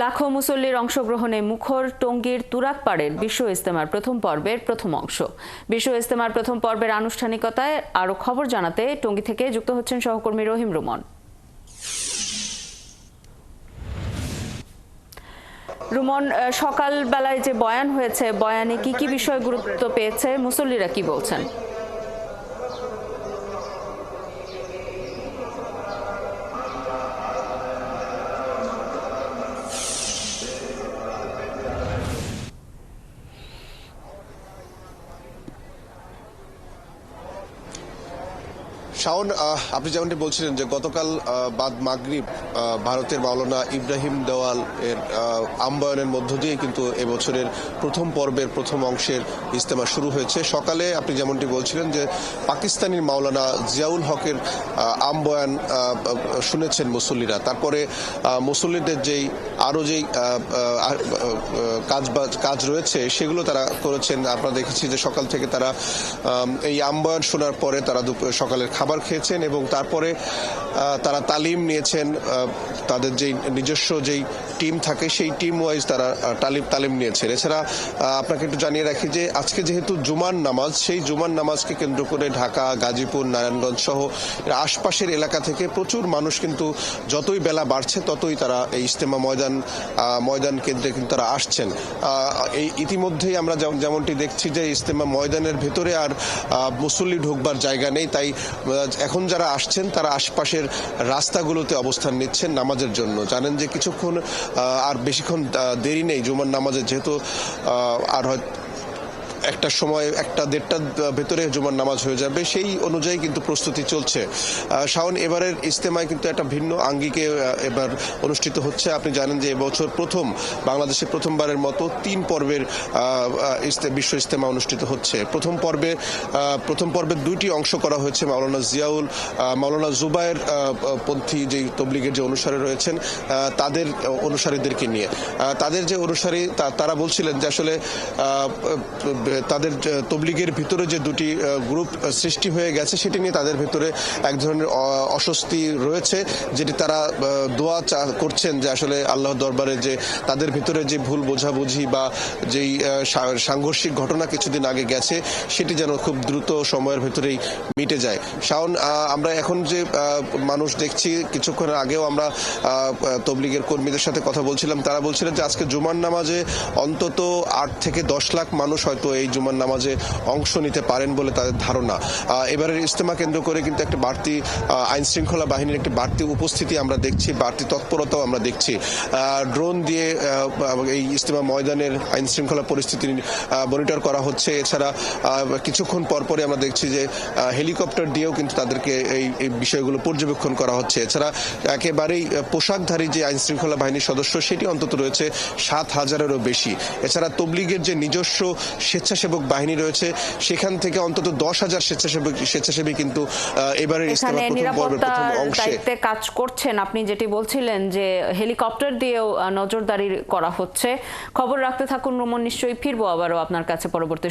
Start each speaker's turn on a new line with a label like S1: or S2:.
S1: লাখো মুসল্লির অংশগ্রহণে মুখর টঙ্গীর তুরাগপাড়ের বিশ্ব ইজতেমার প্রথম পর্বের প্রথম অংশ। বিশ্ব ইজতেমার প্রথম পর্বের আনুষ্ঠানিকতায় আরো খবর জানাতে টঙ্গী থেকে যুক্ত হচ্ছেন সহকর্মী রহিম রুমন। রুমন, সকালবেলায় যে বয়ান হয়েছে, বয়ানে কি কি বিষয় গুরুত্ব পেয়েছে, মুসল্লিরা কি বলছেন?
S2: শাওন, আপনি যেমনটি বলছিলেন যে গতকাল বাদ মাগরিব ভারতের মাওলানা ইব্রাহিম দেওয়াল এর আহ্বায়নের মধ্য দিয়ে কিন্তু এবছরের প্রথম পর্বের প্রথম অংশের ইজতেমা শুরু হয়েছে। সকালে আপনি যেমনটি বলছিলেন যে পাকিস্তানির মাওলানা জিয়াউল হকের আহ্বায়ন শুনেছেন মুসল্লিরা। তারপরে মুসল্লিদের আরও যেই কাজ রয়েছে সেগুলো তারা করেছেন। আমরা দেখেছি যে সকাল থেকে তারা এই আহ্বায়ন শোনার পরে তারা সকালের খাবার খেয়েছেন এবং তারপরে তারা তালিম নিয়েছেন। তাদের যেই নিজস্ব যেই টিম থাকে সেই টিম ওয়াইজ তারা তালিম নিয়েছেন। এছাড়া আপনাকে একটু জানিয়ে রাখি যে আজকে যেহেতু জুমার নামাজ, সেই জুমার নামাজকে কেন্দ্র করে ঢাকা, গাজীপুর, নারায়ণগঞ্জ সহ আশপাশের এলাকা থেকে প্রচুর মানুষ কিন্তু যতই বেলা বাড়ছে ততই তারা এই ইজতেমা ময়দান কেন্দ্রে কিন্তু তারা আসছেন। এই ইতিমধ্যেই আমরা যেমনটি দেখছি যে ইজতেমা ময়দানের ভেতরে আর মুসল্লি ঢুকবার জায়গা নেই। তাই এখন যারা আসছেন তারা আশপাশের রাস্তাগুলোতে অবস্থান নিচ্ছেন নামাজের জন্য। জানেন যে কিছুক্ষণ আর বেশিক্ষণ দেরি নেই জুমার নামাজে, যেহেতু আর হয়তো একটা সময় 1-1:30টার ভেতরে জুমার নামাজ হয়ে যাবে, সেই অনুযায়ী কিন্তু প্রস্তুতি চলছে। শাওন, এবারের ইজতেমায় কিন্তু একটা ভিন্ন আঙ্গিকে এবার অনুষ্ঠিত হচ্ছে। আপনি জানেন যে এবছর বাংলাদেশে প্রথমবারের মতো 3 পর্বের বিশ্ব ইজতেমা অনুষ্ঠিত হচ্ছে। প্রথম পর্বের 2টি অংশ করা হয়েছে মাওলানা জুবায়ের পন্থী যে তবলিগের যে অনুসারী রয়েছেন তাদের অনুসারীদেরকে নিয়ে। তাদের যে অনুসারী তারা বলছিলেন যে আসলে তাদের তবলিগের ভিতরে যে 2টি গ্রুপ সৃষ্টি হয়ে গেছে সেটি নিয়ে তাদের ভিতরে এক ধরনের অস্বস্তি রয়েছে, যেটি তারা দোয়া করছেন যে আসলে আল্লাহর দরবারে যে তাদের ভিতরে যে ভুল বোঝাবুঝি বা যেই সাংঘর্ষিক ঘটনা কিছুদিন আগে গেছে সেটি যেন খুব দ্রুত সময়ের ভেতরেই মিটে যায়। শাওন, আমরা এখন যে মানুষ দেখছি, কিছুক্ষণ আগেও আমরা তবলিগের কর্মীদের সাথে কথা বলছিলাম, তারা বলছিলেন যে আজকে জুমার নামাজে অন্তত 8 থেকে 10 লাখ মানুষ হয়তো এই জুমার নামাজে অংশ নিতে পারেন বলে তাদের ধারণা। এবারের ইজতেমা কেন্দ্র করে কিন্তু একটা বাড়তি আইন শৃঙ্খলা বাহিনীর একটি বাড়তি উপস্থিতি আমরা দেখছি, বাড়তি তৎপরতাও আমরা দেখছি। ড্রোন দিয়ে এই ইজতেমা ময়দানের আইন শৃঙ্খলা পরিস্থিতি মনিটর করা হচ্ছে। এছাড়া কিছুক্ষণ পরপরই আমরা দেখছি যে হেলিকপ্টার দিয়েও কিন্তু তাদেরকে এই বিষয়গুলো পর্যবেক্ষণ করা হচ্ছে। এছাড়া একেবারেই পোশাকধারী যে আইন শৃঙ্খলা বাহিনীর সদস্য সেটি অন্তত রয়েছে 7,000-এরও বেশি। এছাড়া তবলিগের যে নিজস্ব স্বেচ্ছাসেবক বাহিনী রয়েছে সেখান থেকে অন্তত 10,000 স্বেচ্ছাসেবী কিন্তু এবারের ইজতেমার প্রথম পর্বের প্রথম অংশে
S1: কাজ করছেন। আপনি যেটি বলছিলেন যে হেলিকপ্টার দিয়েও নজরদারি করা হচ্ছে, খবর রাখতে থাকুন রুমন। নিশ্চয়ই ফিরবো আবারও আপনার কাছে পরবর্তী